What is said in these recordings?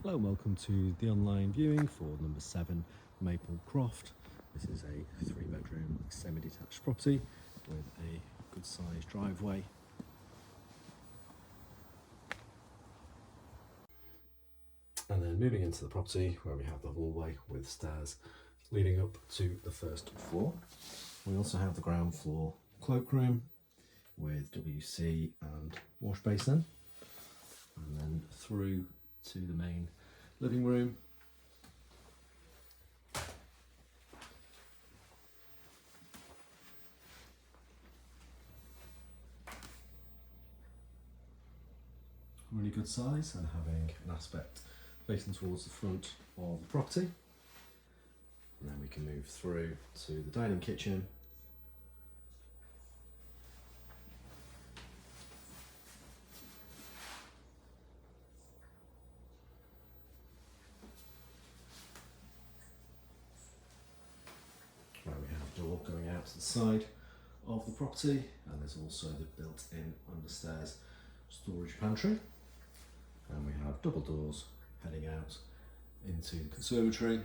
Hello and welcome to the online viewing for number 7 Maple Croft. This is a 3-bedroom semi-detached property with a good sized driveway. And then moving into the property where we have the hallway with stairs leading up to the first floor. We also have the ground floor cloakroom with WC and wash basin, and then through to the main living room. Really good size and having an aspect facing towards the front of the property. And then we can move through to the dining kitchen. Where we have a door going out to the side of the property, and there's also the built-in understairs storage pantry. And we have double doors heading out into the conservatory,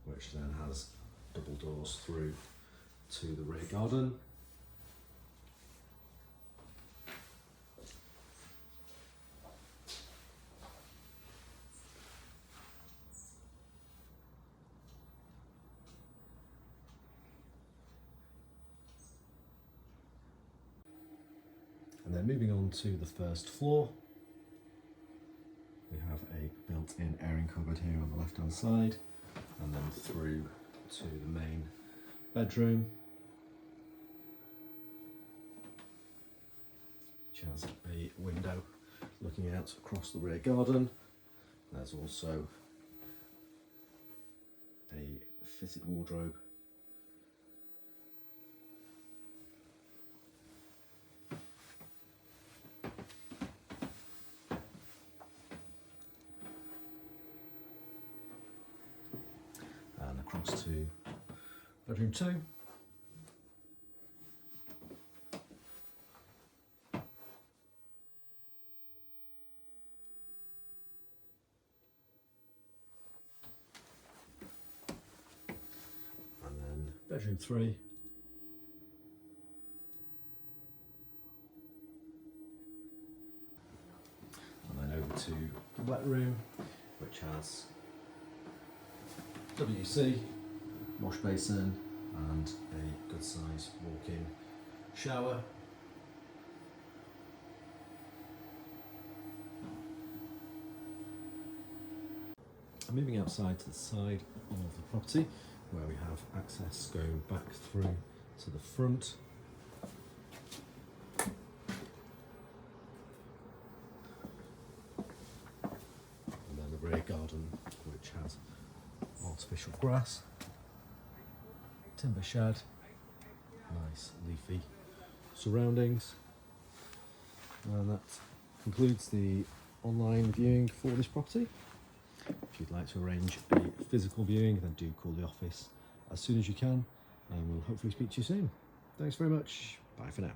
which then has double doors through to the rear garden. And then moving on to the first floor, we have a built-in airing cupboard here on the left hand side, and then through to the main bedroom, which has a window looking out across the rear garden. There's also a fitted wardrobe . And across to bedroom 2. And then bedroom 3. And then over to the wet room, which has WC, wash basin and a good size walk-in shower. And moving outside to the side of the property, where we have access going back through to the front. And then the rear garden, which has artificial grass, timber shed, nice leafy surroundings. And that concludes the online viewing for this property. If you'd like to arrange a physical viewing, then do call the office as soon as you can, and we'll hopefully speak to you soon. Thanks very much. Bye for now.